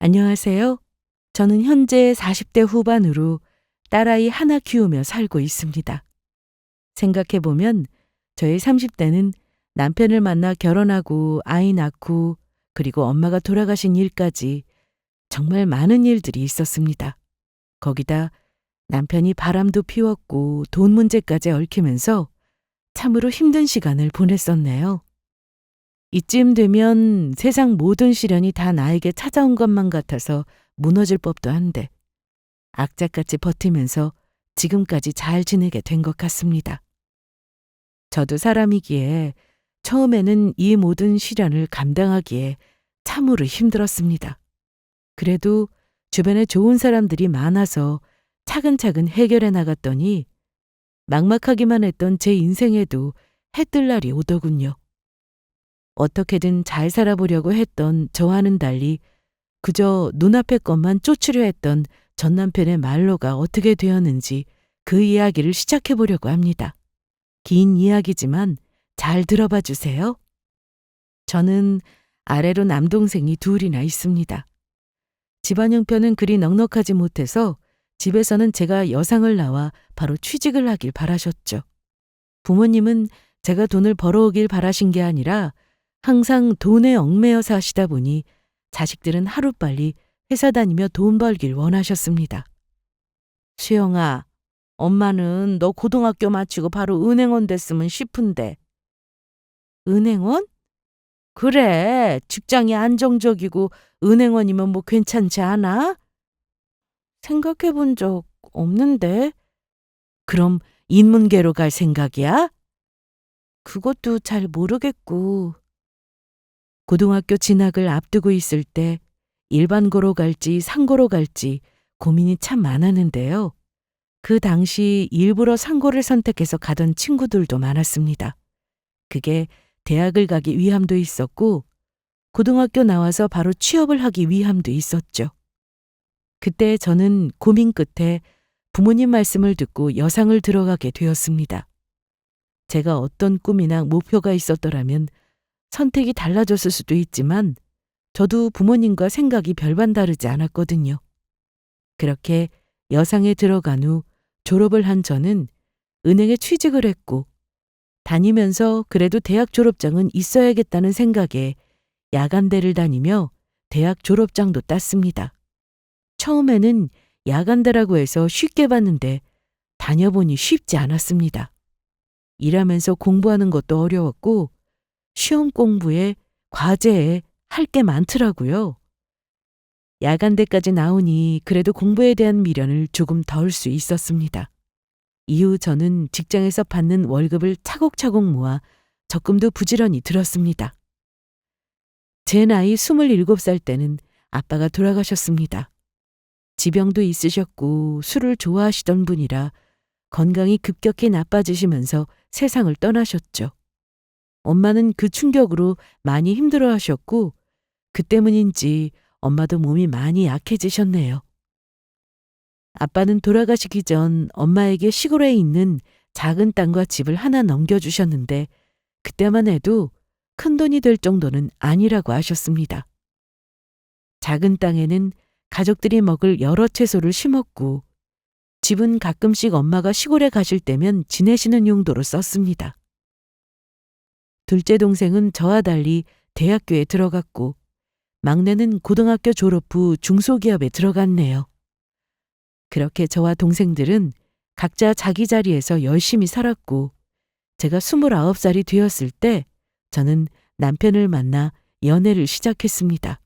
안녕하세요. 저는 현재 40대 후반으로 딸아이 하나 키우며 살고 있습니다. 생각해보면 저의 30대는 남편을 만나 결혼하고 아이 낳고 그리고 엄마가 돌아가신 일까지 정말 많은 일들이 있었습니다. 거기다 남편이 바람도 피웠고 돈 문제까지 얽히면서 참으로 힘든 시간을 보냈었네요. 이쯤 되면 세상 모든 시련이 다 나에게 찾아온 것만 같아서 무너질 법도 한데 악착같이 버티면서 지금까지 잘 지내게 된 것 같습니다. 저도 사람이기에 처음에는 이 모든 시련을 감당하기에 참으로 힘들었습니다. 그래도 주변에 좋은 사람들이 많아서 차근차근 해결해 나갔더니 막막하기만 했던 제 인생에도 해뜰 날이 오더군요. 어떻게든 잘 살아보려고 했던 저와는 달리 그저 눈앞의 것만 쫓으려 했던 전 남편의 말로가 어떻게 되었는지 그 이야기를 시작해 보려고 합니다. 긴 이야기지만 잘 들어봐 주세요. 저는 아래로 남동생이 둘이나 있습니다. 집안 형편은 그리 넉넉하지 못해서 집에서는 제가 여상을 낳아 바로 취직을 하길 바라셨죠. 부모님은 제가 돈을 벌어오길 바라신 게 아니라 항상 돈에 얽매여 사시다 보니 자식들은 하루빨리 회사 다니며 돈 벌길 원하셨습니다. 수영아, 엄마는 너 고등학교 마치고 바로 은행원 됐으면 싶은데. 은행원? 그래, 직장이 안정적이고 은행원이면 뭐 괜찮지 않아? 생각해 본 적 없는데. 그럼 인문계로 갈 생각이야? 그것도 잘 모르겠고. 고등학교 진학을 앞두고 있을 때 일반고로 갈지 상고로 갈지 고민이 참 많았는데요. 그 당시 일부러 상고를 선택해서 가던 친구들도 많았습니다. 그게 대학을 가기 위함도 있었고 고등학교 나와서 바로 취업을 하기 위함도 있었죠. 그때 저는 고민 끝에 부모님 말씀을 듣고 여상을 들어가게 되었습니다. 제가 어떤 꿈이나 목표가 있었더라면 선택이 달라졌을 수도 있지만 저도 부모님과 생각이 별반 다르지 않았거든요. 그렇게 여상에 들어간 후 졸업을 한 저는 은행에 취직을 했고 다니면서 그래도 대학 졸업장은 있어야겠다는 생각에 야간대를 다니며 대학 졸업장도 땄습니다. 처음에는 야간대라고 해서 쉽게 봤는데 다녀보니 쉽지 않았습니다. 일하면서 공부하는 것도 어려웠고 시험 공부에 과제에 할 게 많더라고요. 야간대까지 나오니 그래도 공부에 대한 미련을 조금 덜 수 있었습니다. 이후 저는 직장에서 받는 월급을 차곡차곡 모아 적금도 부지런히 들었습니다. 제 나이 27살 때는 아빠가 돌아가셨습니다. 지병도 있으셨고 술을 좋아하시던 분이라 건강이 급격히 나빠지시면서 세상을 떠나셨죠. 엄마는 그 충격으로 많이 힘들어하셨고 그 때문인지 엄마도 몸이 많이 약해지셨네요. 아빠는 돌아가시기 전 엄마에게 시골에 있는 작은 땅과 집을 하나 넘겨주셨는데 그때만 해도 큰돈이 될 정도는 아니라고 하셨습니다. 작은 땅에는 가족들이 먹을 여러 채소를 심었고 집은 가끔씩 엄마가 시골에 가실 때면 지내시는 용도로 썼습니다. 둘째 동생은 저와 달리 대학교에 들어갔고 막내는 고등학교 졸업 후 중소기업에 들어갔네요. 그렇게 저와 동생들은 각자 자기 자리에서 열심히 살았고 제가 29살이 되었을 때 저는 남편을 만나 연애를 시작했습니다.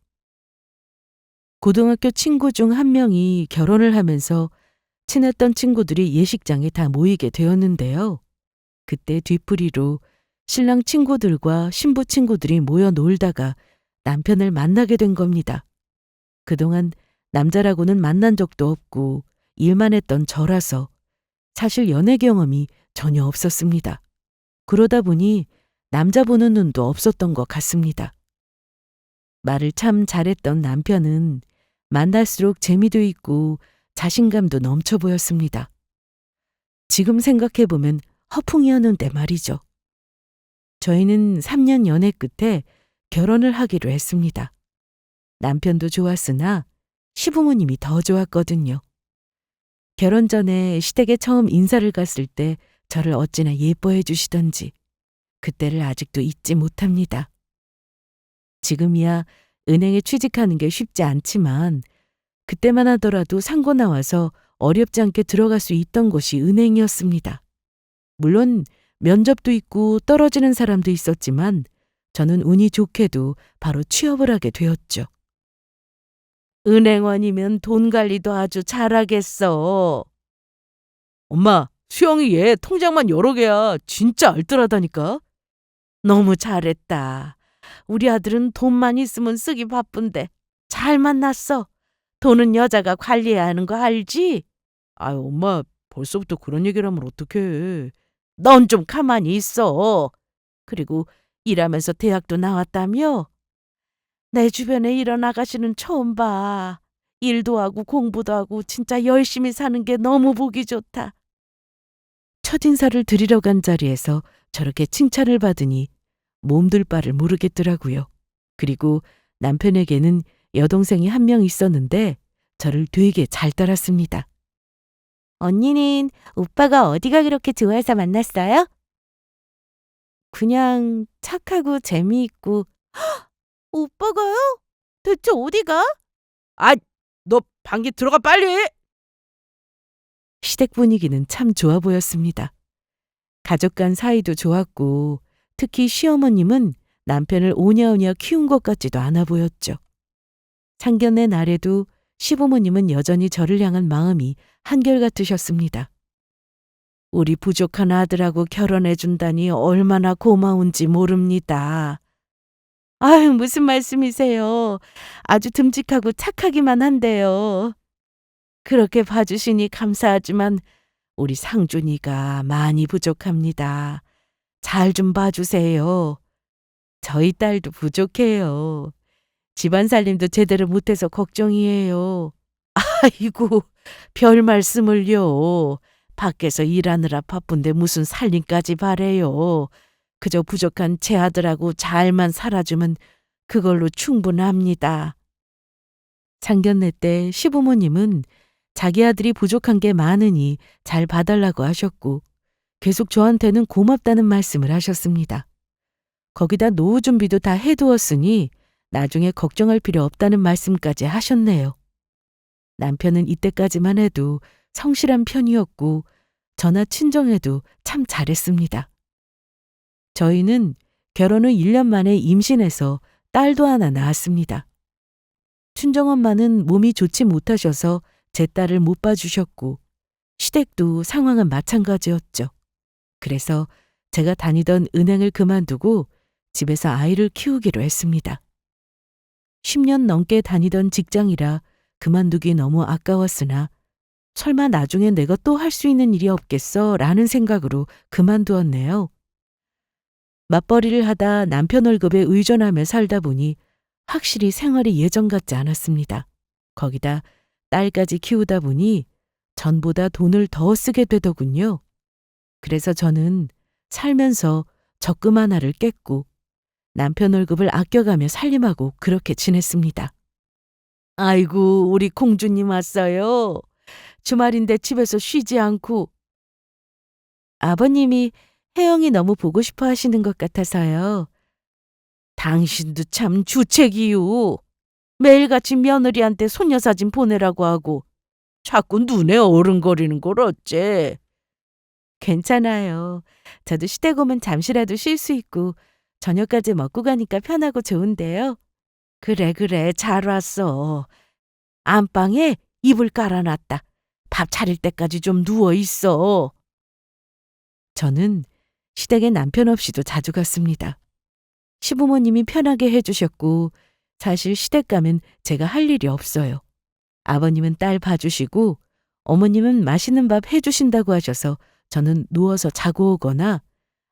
고등학교 친구 중 한 명이 결혼을 하면서 친했던 친구들이 예식장에 다 모이게 되었는데요. 그때 뒤풀이로 신랑 친구들과 신부 친구들이 모여 놀다가 남편을 만나게 된 겁니다. 그동안 남자라고는 만난 적도 없고 일만 했던 저라서 사실 연애 경험이 전혀 없었습니다. 그러다 보니 남자 보는 눈도 없었던 것 같습니다. 말을 참 잘했던 남편은 만날수록 재미도 있고 자신감도 넘쳐 보였습니다. 지금 생각해보면 허풍이었는데 말이죠. 저희는 3년 연애 끝에 결혼을 하기로 했습니다. 남편도 좋았으나 시부모님이 더 좋았거든요. 결혼 전에 시댁에 처음 인사를 갔을 때 저를 어찌나 예뻐해 주시던지 그때를 아직도 잊지 못합니다. 지금이야 은행에 취직하는 게 쉽지 않지만 그때만 하더라도 상고 나와서 어렵지 않게 들어갈 수 있던 곳이 은행이었습니다. 물론 면접도 있고 떨어지는 사람도 있었지만 저는 운이 좋게도 바로 취업을 하게 되었죠. 은행원이면 돈 관리도 아주 잘하겠어. 엄마, 수영이 얘 통장만 여러 개야. 진짜 알뜰하다니까. 너무 잘했다. 우리 아들은 돈만 있으면 쓰기 바쁜데 잘 만났어. 돈은 여자가 관리해야 하는 거 알지? 아유, 엄마, 벌써부터 그런 얘기를 하면 어떡해. 넌 좀 가만히 있어. 그리고 일하면서 대학도 나왔다며? 내 주변에 이런 아가씨는 처음 봐. 일도 하고 공부도 하고 진짜 열심히 사는 게 너무 보기 좋다. 첫인사를 드리러 간 자리에서 저렇게 칭찬을 받으니 몸둘 바를 모르겠더라고요. 그리고 남편에게는 여동생이 한 명 있었는데 저를 되게 잘 따랐습니다. 언니는 오빠가 어디가 그렇게 좋아해서 만났어요? 그냥 착하고 재미있고. 오빠가요? 대체 어디가? 아, 너 방귀 들어가 빨리! 시댁 분위기는 참 좋아 보였습니다. 가족 간 사이도 좋았고 특히 시어머님은 남편을 오냐오냐 키운 것 같지도 않아 보였죠. 상견례 날에도 시부모님은 여전히 저를 향한 마음이 한결같으셨습니다. 우리 부족한 아들하고 결혼해 준다니 얼마나 고마운지 모릅니다. 아유, 무슨 말씀이세요. 아주 듬직하고 착하기만 한데요. 그렇게 봐주시니 감사하지만 우리 상준이가 많이 부족합니다. 잘 좀 봐주세요. 저희 딸도 부족해요. 집안 살림도 제대로 못해서 걱정이에요. 아이고, 별 말씀을요. 밖에서 일하느라 바쁜데 무슨 살림까지 바래요. 그저 부족한 제 아들하고 잘만 살아주면 그걸로 충분합니다. 상견례 때 시부모님은 자기 아들이 부족한 게 많으니 잘 봐달라고 하셨고 계속 저한테는 고맙다는 말씀을 하셨습니다. 거기다 노후 준비도 다 해두었으니 나중에 걱정할 필요 없다는 말씀까지 하셨네요. 남편은 이때까지만 해도 성실한 편이었고 저나 친정에도 참 잘했습니다. 저희는 결혼 후 1년 만에 임신해서 딸도 하나 낳았습니다. 친정엄마는 몸이 좋지 못하셔서 제 딸을 못 봐주셨고 시댁도 상황은 마찬가지였죠. 그래서 제가 다니던 은행을 그만두고 집에서 아이를 키우기로 했습니다. 10년 넘게 다니던 직장이라 그만두기 너무 아까웠으나 설마 나중에 내가 또 할 수 있는 일이 없겠어 라는 생각으로 그만두었네요. 맞벌이를 하다 남편 월급에 의존하며 살다 보니 확실히 생활이 예전 같지 않았습니다. 거기다 딸까지 키우다 보니 전보다 돈을 더 쓰게 되더군요. 그래서 저는 살면서 적금 하나를 깼고 남편 월급을 아껴가며 살림하고 그렇게 지냈습니다. 아이고, 우리 공주님 왔어요. 주말인데 집에서 쉬지 않고. 아버님이 혜영이 너무 보고 싶어 하시는 것 같아서요. 당신도 참 주책이요. 매일같이 며느리한테 손녀 사진 보내라고 하고 자꾸 눈에 어른거리는 걸 어째. 괜찮아요. 저도 시댁 오면 잠시라도 쉴 수 있고 저녁까지 먹고 가니까 편하고 좋은데요. 그래, 잘 왔어. 안방에 이불 깔아놨다. 밥 차릴 때까지 좀 누워 있어. 저는 시댁에 남편 없이도 자주 갔습니다. 시부모님이 편하게 해주셨고 사실 시댁 가면 제가 할 일이 없어요. 아버님은 딸 봐주시고 어머님은 맛있는 밥 해주신다고 하셔서 저는 누워서 자고 오거나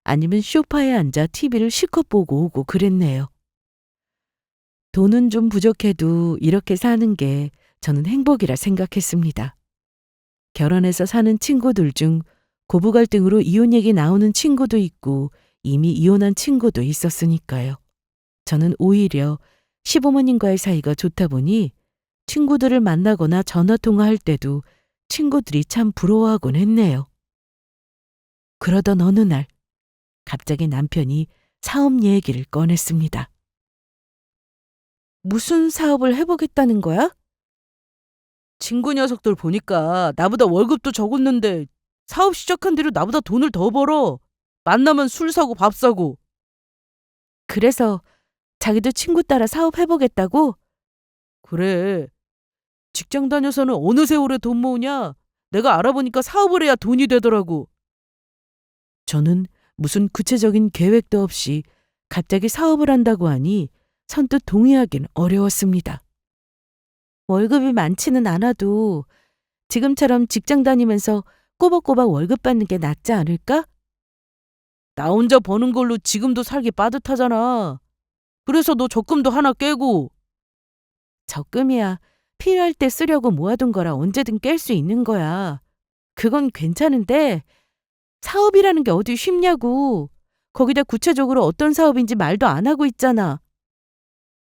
아니면 소파에 앉아 TV를 실컷 보고 오고 그랬네요. 돈은 좀 부족해도 이렇게 사는 게 저는 행복이라 생각했습니다. 결혼해서 사는 친구들 중 고부 갈등으로 이혼 얘기 나오는 친구도 있고 이미 이혼한 친구도 있었으니까요. 저는 오히려 시부모님과의 사이가 좋다 보니 친구들을 만나거나 전화통화할 때도 친구들이 참 부러워하곤 했네요. 그러던 어느 날 갑자기 남편이 사업 얘기를 꺼냈습니다. 무슨 사업을 해보겠다는 거야? 친구 녀석들 보니까 나보다 월급도 적었는데 사업 시작한 뒤로 나보다 돈을 더 벌어. 만나면 술 사고 밥 사고. 그래서 자기도 친구 따라 사업해보겠다고? 그래. 직장 다녀서는 어느 세월에 돈 모으냐? 내가 알아보니까 사업을 해야 돈이 되더라고. 저는 무슨 구체적인 계획도 없이 갑자기 사업을 한다고 하니 선뜻 동의하긴 어려웠습니다. 월급이 많지는 않아도 지금처럼 직장 다니면서 꼬박꼬박 월급 받는 게 낫지 않을까? 나 혼자 버는 걸로 지금도 살기 빠듯하잖아. 그래서 너 적금도 하나 깨고. 적금이야. 필요할 때 쓰려고 모아둔 거라 언제든 깰 수 있는 거야. 그건 괜찮은데 사업이라는 게 어디 쉽냐고. 거기다 구체적으로 어떤 사업인지 말도 안 하고 있잖아.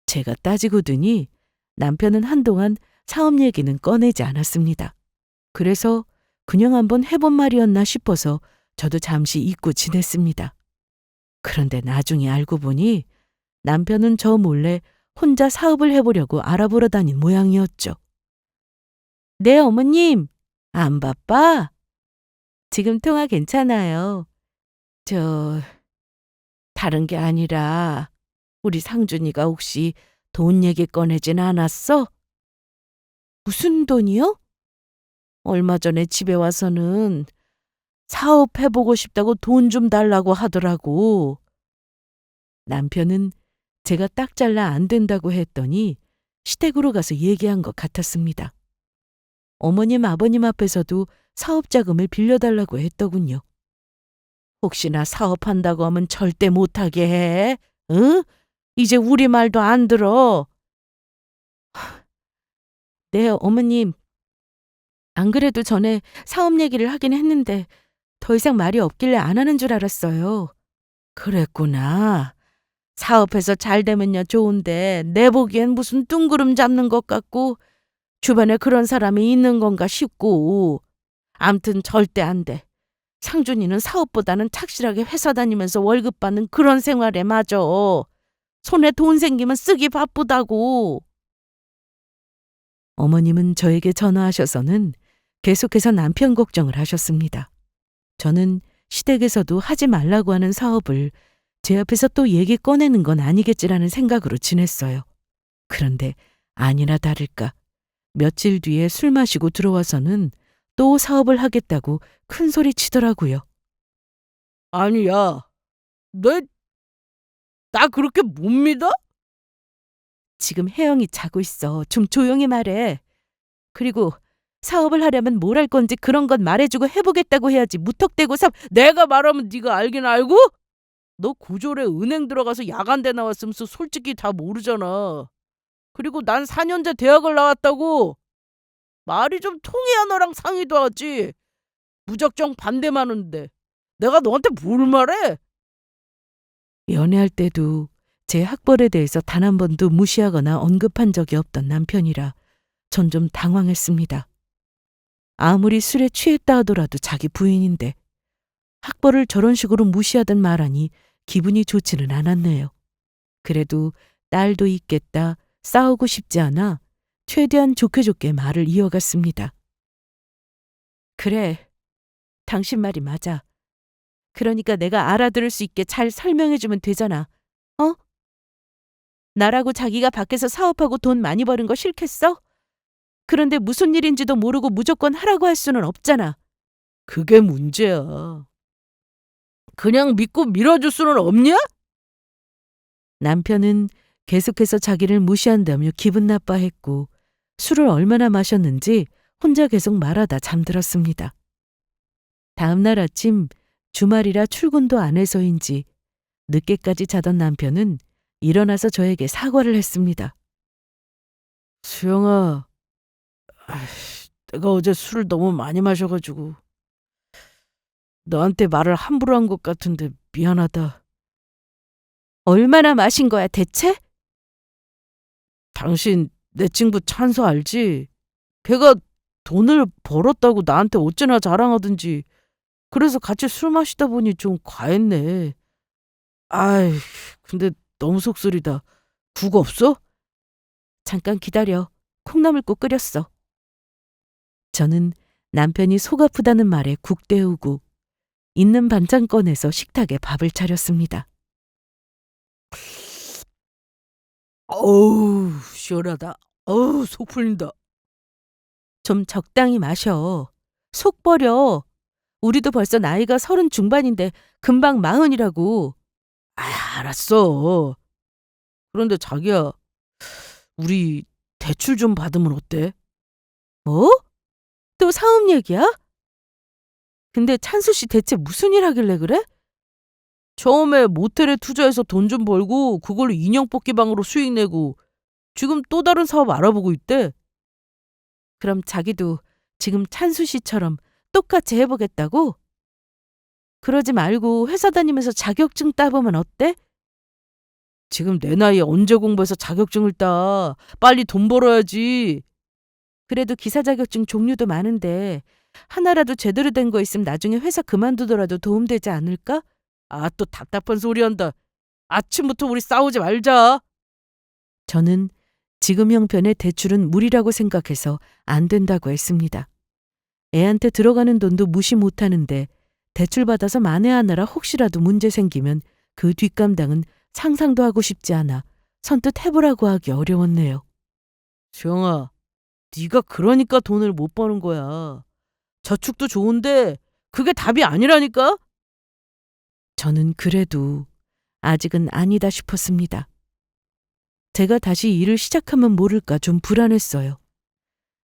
제가 따지고 드니 남편은 한동안 사업 얘기는 꺼내지 않았습니다. 그래서 그냥 한번 해본 말이었나 싶어서 저도 잠시 잊고 지냈습니다. 그런데 나중에 알고 보니 남편은 저 몰래 혼자 사업을 해보려고 알아보러 다닌 모양이었죠. 네, 어머님. 안 바빠? 지금 통화 괜찮아요. 다른 게 아니라 우리 상준이가 혹시 돈 얘기 꺼내진 않았어? 무슨 돈이요? 얼마 전에 집에 와서는 사업해보고 싶다고 돈 좀 달라고 하더라고. 남편은 제가 딱 잘라 안 된다고 했더니 시댁으로 가서 얘기한 것 같았습니다. 어머님, 아버님 앞에서도 사업 자금을 빌려달라고 했더군요. 혹시나 사업한다고 하면 절대 못하게 해. 응? 이제 우리 말도 안 들어. 네, 어머님. 안 그래도 전에 사업 얘기를 하긴 했는데 더 이상 말이 없길래 안 하는 줄 알았어요. 그랬구나. 사업해서 잘 되면야 좋은데 내 보기엔 무슨 뚱구름 잡는 것 같고 주변에 그런 사람이 있는 건가 싶고. 암튼 절대 안 돼. 상준이는 사업보다는 착실하게 회사 다니면서 월급 받는 그런 생활에 맞아. 손에 돈 생기면 쓰기 바쁘다고. 어머님은 저에게 전화하셔서는 계속해서 남편 걱정을 하셨습니다. 저는 시댁에서도 하지 말라고 하는 사업을 제 앞에서 또 얘기 꺼내는 건 아니겠지라는 생각으로 지냈어요. 그런데 아니나 다를까 며칠 뒤에 술 마시고 들어와서는 또 사업을 하겠다고 큰 소리 치더라고요. 아니야, 나 그렇게 못 믿어? 지금 혜영이 자고 있어. 좀 조용히 말해. 그리고 사업을 하려면 뭘 할 건지 그런 건 말해주고 해보겠다고 해야지 무턱대고 내가 말하면 네가 알긴 알고? 너 고졸에 은행 들어가서 야간대 나왔으면서 솔직히 다 모르잖아. 그리고 난 4년제 대학을 나왔다고. 말이 좀 통해야 너랑 상의도 하지. 무작정 반대만 하는데 내가 너한테 뭘 말해? 연애할 때도 제 학벌에 대해서 단 한 번도 무시하거나 언급한 적이 없던 남편이라 전 좀 당황했습니다. 아무리 술에 취했다 하더라도 자기 부인인데 학벌을 저런 식으로 무시하던 말하니 기분이 좋지는 않았네요. 그래도 딸도 있겠다, 싸우고 싶지 않아 최대한 좋게 좋게 말을 이어갔습니다. 그래, 당신 말이 맞아. 그러니까 내가 알아들을 수 있게 잘 설명해주면 되잖아. 어? 나라고 자기가 밖에서 사업하고 돈 많이 버는 거 싫겠어? 그런데 무슨 일인지도 모르고 무조건 하라고 할 수는 없잖아. 그게 문제야. 그냥 믿고 밀어줄 수는 없냐? 남편은 계속해서 자기를 무시한다며 기분 나빠했고 술을 얼마나 마셨는지 혼자 계속 말하다 잠들었습니다. 다음 날 아침 주말이라 출근도 안 해서인지 늦게까지 자던 남편은 일어나서 저에게 사과를 했습니다. 수영아, 내가 어제 술을 너무 많이 마셔가지고 너한테 말을 함부로 한 것 같은데 미안하다. 얼마나 마신 거야 대체? 당신 내 친구 찬서 알지? 걔가 돈을 벌었다고 나한테 어찌나 자랑하든지. 그래서 같이 술 마시다 보니 좀 과했네. 아이, 근데 너무 속쓰리다. 국 없어? 잠깐 기다려. 콩나물국 끓였어. 저는 남편이 속 아프다는 말에 국 데우고 있는 반찬 꺼내서 식탁에 밥을 차렸습니다. 어우, 시원하다. 어우, 속 풀린다. 좀 적당히 마셔. 속 버려. 우리도 벌써 나이가 30 중반인데 금방 40이라고. 아, 알았어. 그런데 자기야, 우리 대출 좀 받으면 어때? 뭐? 또 사업 얘기야? 근데 찬수 씨 대체 무슨 일 하길래 그래? 처음에 모텔에 투자해서 돈 좀 벌고 그걸로 인형 뽑기방으로 수익 내고 지금 또 다른 사업 알아보고 있대. 그럼 자기도 지금 찬수 씨처럼 똑같이 해보겠다고? 그러지 말고 회사 다니면서 자격증 따보면 어때? 지금 내 나이에 언제 공부해서 자격증을 따. 빨리 돈 벌어야지. 그래도 기사 자격증 종류도 많은데 하나라도 제대로 된 거 있으면 나중에 회사 그만두더라도 도움되지 않을까? 아, 또 답답한 소리 한다. 아침부터 우리 싸우지 말자. 저는 지금 형편의 대출은 무리라고 생각해서 안 된다고 했습니다. 애한테 들어가는 돈도 무시 못하는데 대출받아서 만회하느라 혹시라도 문제 생기면 그 뒷감당은 상상도 하고 싶지 않아 선뜻 해보라고 하기 어려웠네요. 수영아, 네가 그러니까 돈을 못 버는 거야. 저축도 좋은데 그게 답이 아니라니까? 저는 그래도 아직은 아니다 싶었습니다. 제가 다시 일을 시작하면 모를까 좀 불안했어요.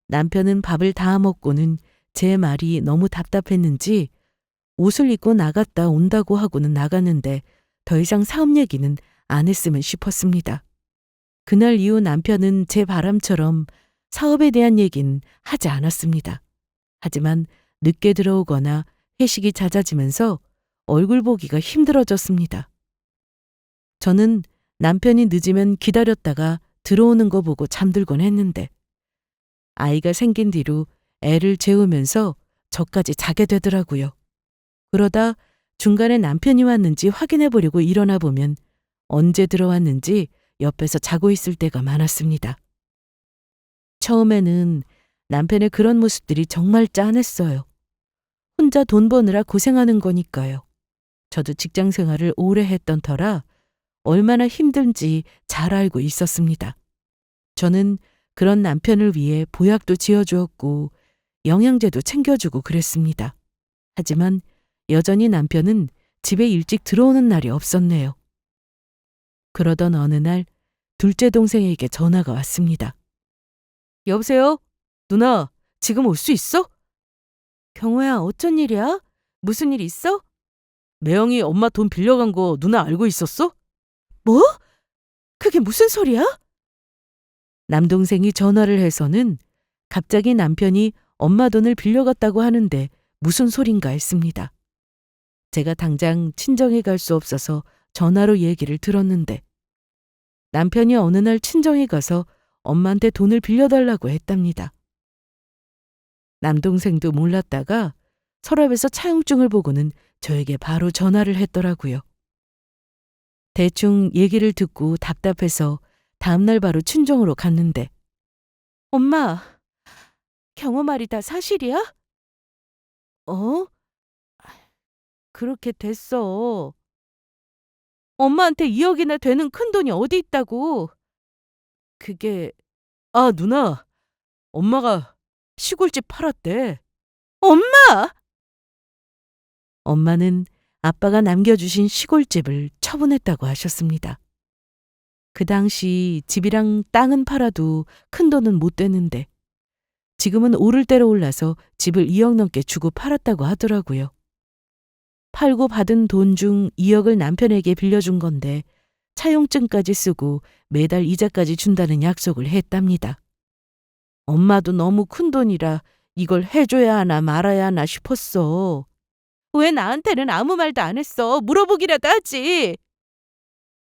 남편은 밥을 다 먹고는 제 말이 너무 답답했는지 옷을 입고 나갔다 온다고 하고는 나갔는데 더 이상 사업 얘기는 안 했으면 싶었습니다. 그날 이후 남편은 제 바람처럼 사업에 대한 얘기는 하지 않았습니다. 하지만 늦게 들어오거나 회식이 잦아지면서 얼굴 보기가 힘들어졌습니다. 저는 남편이 늦으면 기다렸다가 들어오는 거 보고 잠들곤 했는데 아이가 생긴 뒤로 애를 재우면서 저까지 자게 되더라고요. 그러다 중간에 남편이 왔는지 확인해 보려고 일어나 보면 언제 들어왔는지 옆에서 자고 있을 때가 많았습니다. 처음에는 남편의 그런 모습들이 정말 짠했어요. 혼자 돈 버느라 고생하는 거니까요. 저도 직장 생활을 오래 했던 터라 얼마나 힘든지 잘 알고 있었습니다. 저는 그런 남편을 위해 보약도 지어주었고 영양제도 챙겨주고 그랬습니다. 하지만 여전히 남편은 집에 일찍 들어오는 날이 없었네요. 그러던 어느 날 둘째 동생에게 전화가 왔습니다. 여보세요? 누나, 지금 올 수 있어? 경호야, 어쩐 일이야? 무슨 일 있어? 매영이 엄마 돈 빌려간 거 누나 알고 있었어? 뭐? 그게 무슨 소리야? 남동생이 전화를 해서는 갑자기 남편이 엄마 돈을 빌려갔다고 하는데 무슨 소린가 했습니다. 제가 당장 친정에 갈 수 없어서 전화로 얘기를 들었는데 남편이 어느 날 친정에 가서 엄마한테 돈을 빌려달라고 했답니다. 남동생도 몰랐다가 서랍에서 차용증을 보고는 저에게 바로 전화를 했더라고요. 대충 얘기를 듣고 답답해서 다음날 바로 친정으로 갔는데 엄마, 경호 말이 다 사실이야? 어? 그렇게 됐어. 엄마한테 2억이나 되는 큰돈이 어디 있다고. 그게 아, 누나, 엄마가 시골집 팔았대. 엄마! 엄마는 아빠가 남겨주신 시골집을 처분했다고 하셨습니다. 그 당시 집이랑 땅은 팔아도 큰돈은 못 되는데 지금은 오를 대로 올라서 집을 2억 넘게 주고 팔았다고 하더라고요. 팔고 받은 돈 중 2억을 남편에게 빌려준 건데 차용증까지 쓰고 매달 이자까지 준다는 약속을 했답니다. 엄마도 너무 큰 돈이라 이걸 해줘야 하나 말아야 하나 싶었어. 왜 나한테는 아무 말도 안 했어? 물어보기라도 하지.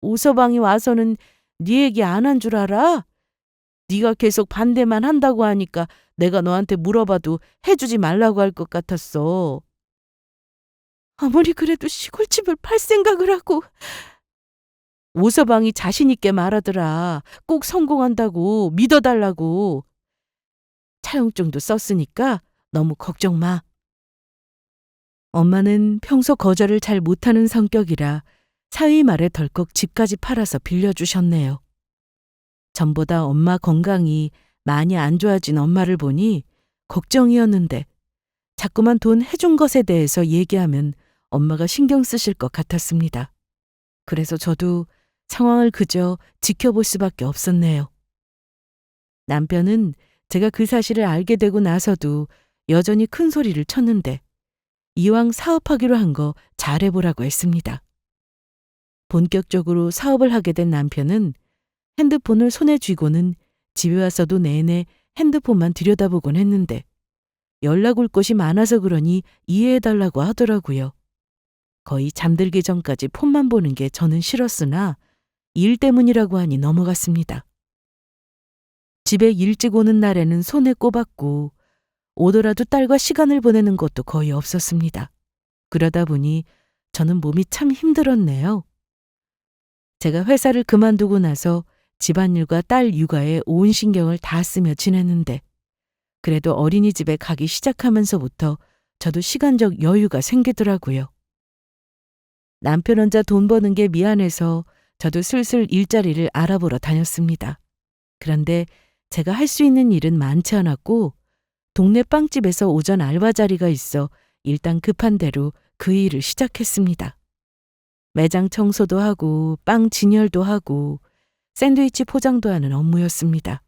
오서방이 와서는 네 얘기 안 한 줄 알아? 네가 계속 반대만 한다고 하니까 내가 너한테 물어봐도 해주지 말라고 할 것 같았어. 아무리 그래도 시골집을 팔 생각을 하고. 오서방이 자신 있게 말하더라. 꼭 성공한다고 믿어달라고. 차용증도 썼으니까 너무 걱정 마. 엄마는 평소 거절을 잘 못하는 성격이라 사위 말에 덜컥 집까지 팔아서 빌려주셨네요. 전보다 엄마 건강이 많이 안 좋아진 엄마를 보니 걱정이었는데 자꾸만 돈 해준 것에 대해서 얘기하면 엄마가 신경 쓰실 것 같았습니다. 그래서 저도 상황을 그저 지켜볼 수밖에 없었네요. 남편은 제가 그 사실을 알게 되고 나서도 여전히 큰 소리를 쳤는데 이왕 사업하기로 한 거 잘해보라고 했습니다. 본격적으로 사업을 하게 된 남편은 핸드폰을 손에 쥐고는 집에 와서도 내내 핸드폰만 들여다보곤 했는데 연락 올 것이 많아서 그러니 이해해달라고 하더라고요. 거의 잠들기 전까지 폰만 보는 게 저는 싫었으나 일 때문이라고 하니 넘어갔습니다. 집에 일찍 오는 날에는 손에 꼽았고 오더라도 딸과 시간을 보내는 것도 거의 없었습니다. 그러다 보니 저는 몸이 참 힘들었네요. 제가 회사를 그만두고 나서 집안일과 딸 육아에 온 신경을 다 쓰며 지냈는데 그래도 어린이집에 가기 시작하면서부터 저도 시간적 여유가 생기더라고요. 남편 혼자 돈 버는 게 미안해서 저도 슬슬 일자리를 알아보러 다녔습니다. 그런데 제가 할 수 있는 일은 많지 않았고 동네 빵집에서 오전 알바 자리가 있어 일단 급한 대로 그 일을 시작했습니다. 매장 청소도 하고 빵 진열도 하고 샌드위치 포장도 하는 업무였습니다.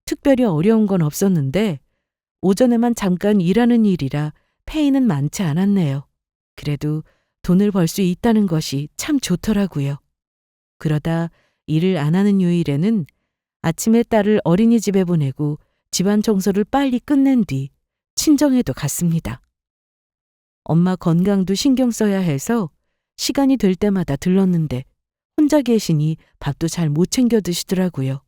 특별히 어려운 건 없었는데 오전에만 잠깐 일하는 일이라 페이는 많지 않았네요. 그래도 돈을 벌 수 있다는 것이 참 좋더라고요. 그러다 일을 안 하는 요일에는 아침에 딸을 어린이집에 보내고 집안 청소를 빨리 끝낸 뒤 친정에도 갔습니다. 엄마 건강도 신경 써야 해서 시간이 될 때마다 들렀는데 혼자 계시니 밥도 잘 못 챙겨 드시더라고요.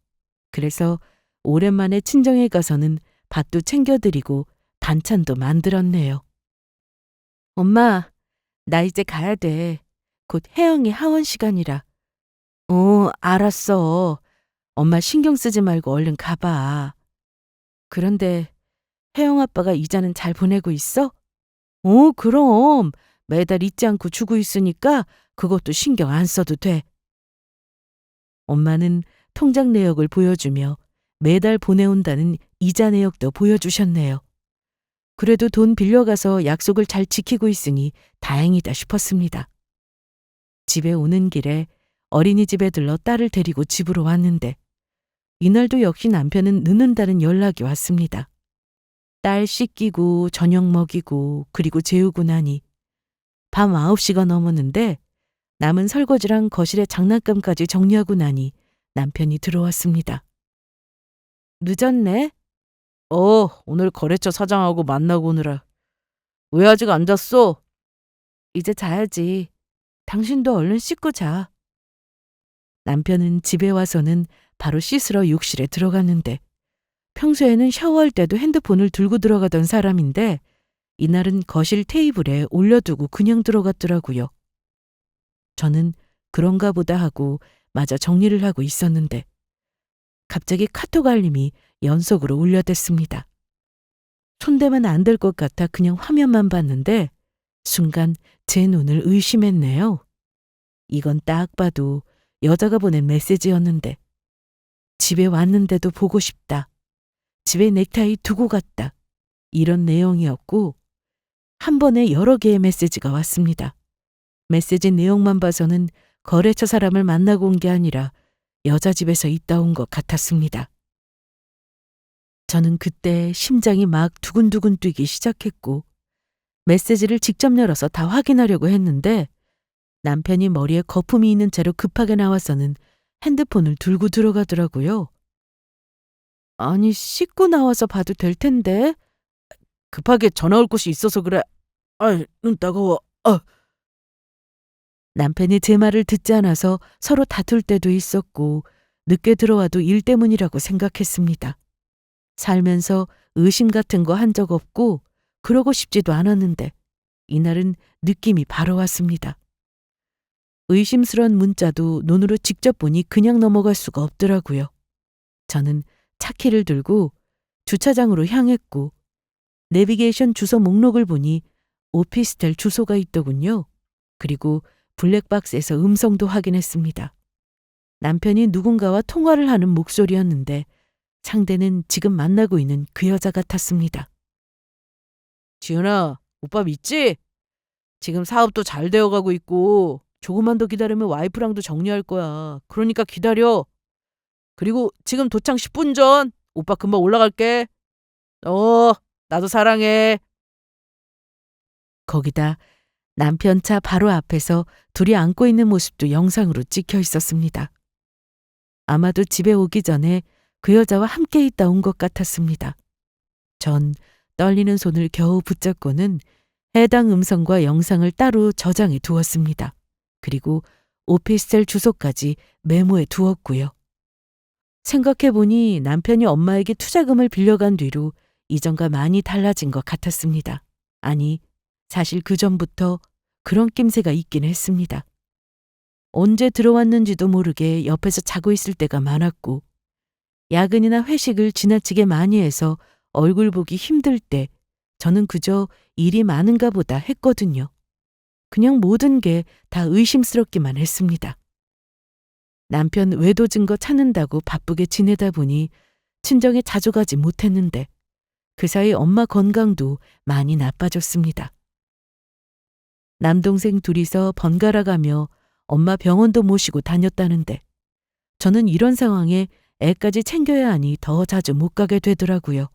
그래서 오랜만에 친정에 가서는 밥도 챙겨드리고 반찬도 만들었네요. 엄마, 나 이제 가야 돼. 곧 혜영이 하원 시간이라. 알았어. 엄마 신경 쓰지 말고 얼른 가봐. 그런데 혜영 아빠가 이자는 잘 보내고 있어? 그럼. 매달 잊지 않고 주고 있으니까 그것도 신경 안 써도 돼. 엄마는 통장 내역을 보여주며 매달 보내온다는 이자 내역도 보여주셨네요. 그래도 돈 빌려가서 약속을 잘 지키고 있으니 다행이다 싶었습니다. 집에 오는 길에 어린이집에 들러 딸을 데리고 집으로 왔는데 이날도 역시 남편은 늦는다는 연락이 왔습니다. 딸 씻기고 저녁 먹이고 그리고 재우고 나니 밤 9시가 넘었는데 남은 설거지랑 거실의 장난감까지 정리하고 나니 남편이 들어왔습니다. 늦었네? 오늘 거래처 사장하고 만나고 오느라. 왜 아직 안 잤어? 이제 자야지. 당신도 얼른 씻고 자. 남편은 집에 와서는 바로 씻으러 욕실에 들어갔는데 평소에는 샤워할 때도 핸드폰을 들고 들어가던 사람인데 이날은 거실 테이블에 올려두고 그냥 들어갔더라고요. 저는 그런가 보다 하고 마저 정리를 하고 있었는데 갑자기 카톡 알림이 연속으로 울려댔습니다. 손대면 안 될 것 같아 그냥 화면만 봤는데 순간 제 눈을 의심했네요. 이건 딱 봐도 여자가 보낸 메시지였는데 집에 왔는데도 보고 싶다. 집에 넥타이 두고 갔다. 이런 내용이었고 한 번에 여러 개의 메시지가 왔습니다. 메시지 내용만 봐서는 거래처 사람을 만나고 온 게 아니라 여자 집에서 있다 온 것 같았습니다. 저는 그때 심장이 막 두근두근 뛰기 시작했고 메시지를 직접 열어서 다 확인하려고 했는데 남편이 머리에 거품이 있는 채로 급하게 나와서는 핸드폰을 들고 들어가더라고요. 아니, 씻고 나와서 봐도 될 텐데. 급하게 전화 올 곳이 있어서 그래. 눈 따가워. 남편이 제 말을 듣지 않아서 서로 다툴 때도 있었고 늦게 들어와도 일 때문이라고 생각했습니다. 살면서 의심 같은 거 한 적 없고 그러고 싶지도 않았는데 이날은 느낌이 바로 왔습니다. 의심스런 문자도 눈으로 직접 보니 그냥 넘어갈 수가 없더라고요. 저는 차키를 들고 주차장으로 향했고 내비게이션 주소 목록을 보니 오피스텔 주소가 있더군요. 그리고 블랙박스에서 음성도 확인했습니다. 남편이 누군가와 통화를 하는 목소리였는데 상대는 지금 만나고 있는 그 여자 같았습니다. 지은아, 오빠 믿지? 지금 사업도 잘 되어가고 있고 조금만 더 기다리면 와이프랑도 정리할 거야. 그러니까 기다려. 그리고 지금 도착 10분 전 오빠 금방 올라갈게. 나도 사랑해. 거기다 남편 차 바로 앞에서 둘이 안고 있는 모습도 영상으로 찍혀 있었습니다. 아마도 집에 오기 전에 그 여자와 함께 있다 온 것 같았습니다. 전 떨리는 손을 겨우 붙잡고는 해당 음성과 영상을 따로 저장해 두었습니다. 그리고 오피스텔 주소까지 메모해 두었고요. 생각해보니 남편이 엄마에게 투자금을 빌려간 뒤로 이전과 많이 달라진 것 같았습니다. 아니, 사실 그 전부터 그런 낌새가 있긴 했습니다. 언제 들어왔는지도 모르게 옆에서 자고 있을 때가 많았고 야근이나 회식을 지나치게 많이 해서 얼굴 보기 힘들 때 저는 그저 일이 많은가 보다 했거든요. 그냥 모든 게 다 의심스럽기만 했습니다. 남편 외도 증거 찾는다고 바쁘게 지내다 보니 친정에 자주 가지 못했는데 그 사이 엄마 건강도 많이 나빠졌습니다. 남동생 둘이서 번갈아 가며 엄마 병원도 모시고 다녔다는데 저는 이런 상황에 애까지 챙겨야 하니 더 자주 못 가게 되더라고요.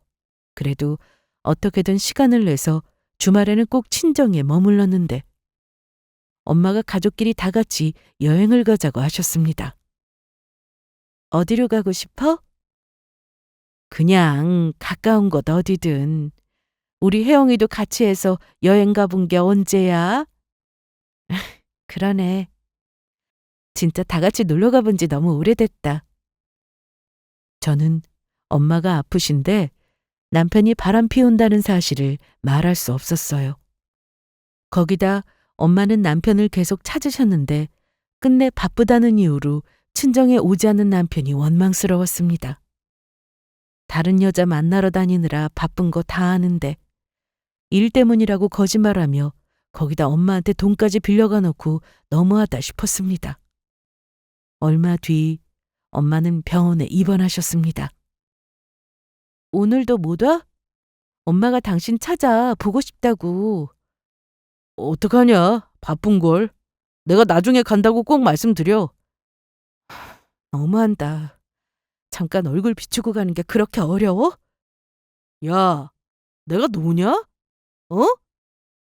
그래도 어떻게든 시간을 내서 주말에는 꼭 친정에 머물렀는데 엄마가 가족끼리 다 같이 여행을 가자고 하셨습니다. 어디로 가고 싶어? 그냥 가까운 곳 어디든. 우리 혜영이도 같이 해서 여행 가본 게 언제야? 그러네. 진짜 다 같이 놀러 가본 지 너무 오래됐다. 저는 엄마가 아프신데 남편이 바람 피운다는 사실을 말할 수 없었어요. 거기다 엄마는 남편을 계속 찾으셨는데 끝내 바쁘다는 이유로 친정에 오지 않는 남편이 원망스러웠습니다. 다른 여자 만나러 다니느라 바쁜 거 다 아는데 일 때문이라고 거짓말하며 거기다 엄마한테 돈까지 빌려가 놓고 너무하다 싶었습니다. 얼마 뒤 엄마는 병원에 입원하셨습니다. 오늘도 못 와? 엄마가 당신 찾아 보고 싶다고. 어떡하냐? 바쁜걸. 내가 나중에 간다고 꼭 말씀드려. 너무한다. 잠깐 얼굴 비추고 가는 게 그렇게 어려워? 야, 내가 노냐? 어?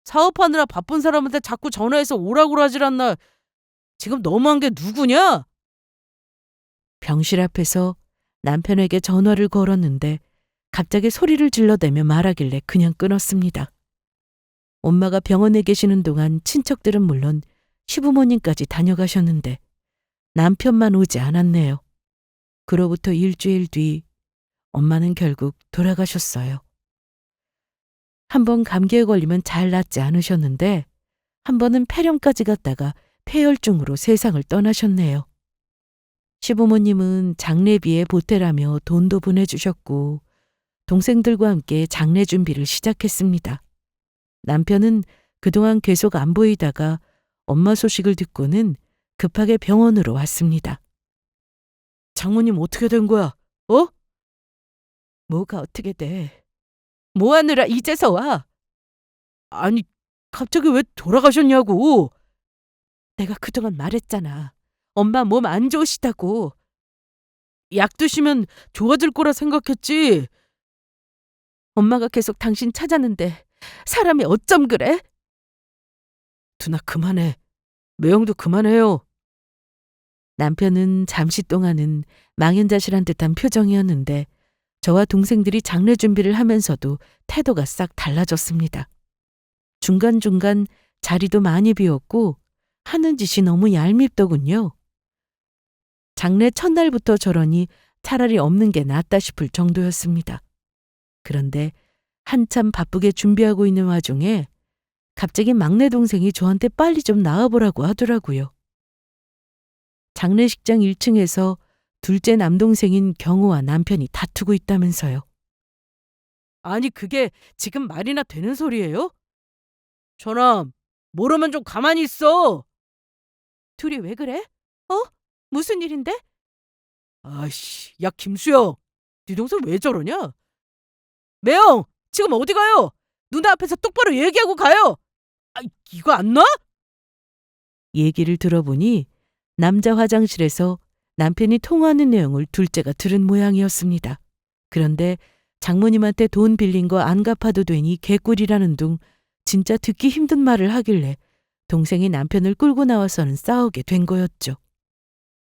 사업하느라 바쁜 사람한테 자꾸 전화해서 오라고 하질 않나. 지금 너무한 게 누구냐? 병실 앞에서 남편에게 전화를 걸었는데 갑자기 소리를 질러대며 말하길래 그냥 끊었습니다. 엄마가 병원에 계시는 동안 친척들은 물론 시부모님까지 다녀가셨는데 남편만 오지 않았네요. 그로부터 일주일 뒤 엄마는 결국 돌아가셨어요. 한 번 감기에 걸리면 잘 낫지 않으셨는데 한 번은 폐렴까지 갔다가 폐혈증으로 세상을 떠나셨네요. 시부모님은 장례비에 보태라며 돈도 보내주셨고 동생들과 함께 장례 준비를 시작했습니다. 남편은 그동안 계속 안 보이다가 엄마 소식을 듣고는 급하게 병원으로 왔습니다. 장모님 어떻게 된 거야? 어? 뭐가 어떻게 돼? 뭐 하느라 이제서 와? 아니, 갑자기 왜 돌아가셨냐고. 내가 그동안 말했잖아. 엄마 몸 안 좋으시다고. 약 드시면 좋아질 거라 생각했지. 엄마가 계속 당신 찾았는데 사람이 어쩜 그래? 누나 그만해. 매형도 그만해요. 남편은 잠시 동안은 망연자실한 듯한 표정이었는데 저와 동생들이 장례 준비를 하면서도 태도가 싹 달라졌습니다. 중간중간 자리도 많이 비웠고 하는 짓이 너무 얄밉더군요. 장례 첫날부터 저러니 차라리 없는 게 낫다 싶을 정도였습니다. 그런데 한참 바쁘게 준비하고 있는 와중에 갑자기 막내 동생이 저한테 빨리 좀 나와보라고 하더라고요. 장례식장 1층에서 둘째 남동생인 경우와 남편이 다투고 있다면서요. 아니 그게 지금 말이나 되는 소리예요? 저남, 모르면 좀 가만히 있어. 둘이 왜 그래? 무슨 일인데? 아이씨, 야 김수영, 네 동생 왜 저러냐? 매영, 지금 어디 가요? 누나 앞에서 똑바로 얘기하고 가요. 아, 이거 안 놔? 얘기를 들어보니 남자 화장실에서 남편이 통화하는 내용을 둘째가 들은 모양이었습니다. 그런데 장모님한테 돈 빌린 거 안 갚아도 되니 개꿀이라는 둥 진짜 듣기 힘든 말을 하길래 동생이 남편을 끌고 나와서는 싸우게 된 거였죠.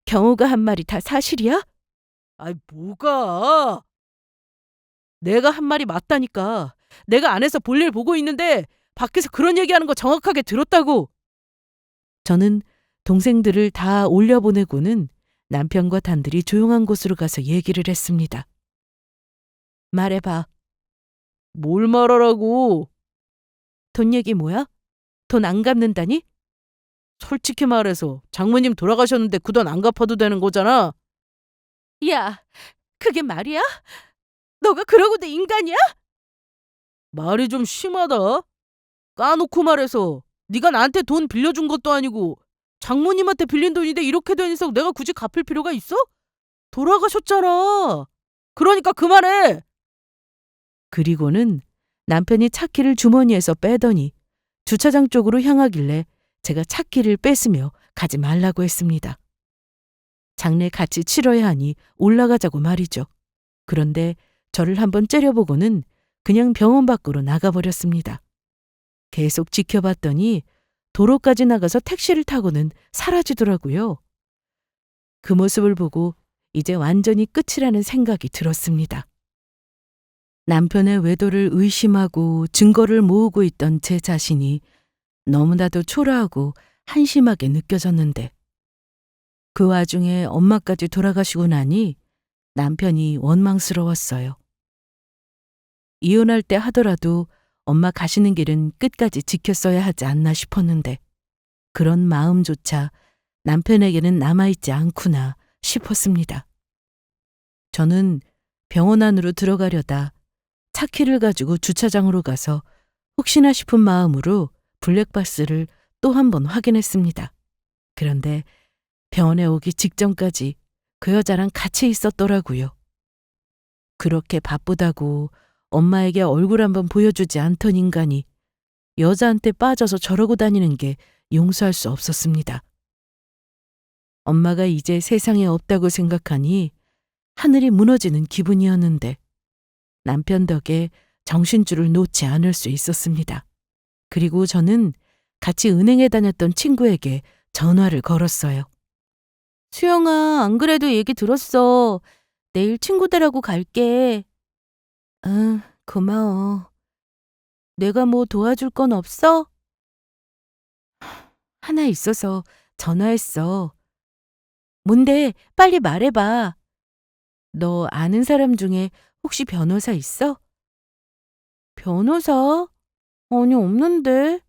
경호가 한 말이 다 사실이야? 아이 뭐가? 내가 한 말이 맞다니까. 내가 안에서 볼일 보고 있는데 밖에서 그런 얘기하는 거 정확하게 들었다고. 저는 동생들을 다 올려보내고는 남편과 단둘이 조용한 곳으로 가서 얘기를 했습니다. 말해봐. 뭘 말하라고? 돈 얘기 뭐야? 돈 안 갚는다니? 솔직히 말해서 장모님 돌아가셨는데 그 돈 안 갚아도 되는 거잖아. 야, 그게 말이야? 너가 그러고도 인간이야? 말이 좀 심하다. 까놓고 말해서 네가 나한테 돈 빌려준 것도 아니고 장모님한테 빌린 돈인데 이렇게 된 이상 내가 굳이 갚을 필요가 있어? 돌아가셨잖아. 그러니까 그만해. 그리고는 남편이 차키를 주머니에서 빼더니 주차장 쪽으로 향하길래 제가 차키를 뺐으며 가지 말라고 했습니다. 장례 같이 치러야 하니 올라가자고 말이죠. 그런데 저를 한번 째려보고는 그냥 병원 밖으로 나가버렸습니다. 계속 지켜봤더니 도로까지 나가서 택시를 타고는 사라지더라고요. 그 모습을 보고 이제 완전히 끝이라는 생각이 들었습니다. 남편의 외도를 의심하고 증거를 모으고 있던 제 자신이 너무나도 초라하고 한심하게 느껴졌는데 그 와중에 엄마까지 돌아가시고 나니 남편이 원망스러웠어요. 이혼할 때 하더라도 엄마 가시는 길은 끝까지 지켰어야 하지 않나 싶었는데 그런 마음조차 남편에게는 남아있지 않구나 싶었습니다. 저는 병원 안으로 들어가려다 차키를 가지고 주차장으로 가서 혹시나 싶은 마음으로 블랙박스를 또 한 번 확인했습니다. 그런데 병원에 오기 직전까지 그 여자랑 같이 있었더라고요. 그렇게 바쁘다고 엄마에게 얼굴 한번 보여주지 않던 인간이 여자한테 빠져서 저러고 다니는 게 용서할 수 없었습니다. 엄마가 이제 세상에 없다고 생각하니 하늘이 무너지는 기분이었는데 남편 덕에 정신줄을 놓지 않을 수 있었습니다. 그리고 저는 같이 은행에 다녔던 친구에게 전화를 걸었어요. 수영아, 안 그래도 얘기 들었어. 내일 친구들하고 갈게. 응, 고마워. 내가 뭐 도와줄 건 없어? 하나 있어서 전화했어. 뭔데? 빨리 말해봐. 너 아는 사람 중에 혹시 변호사 있어? 변호사? 아니, 없는데.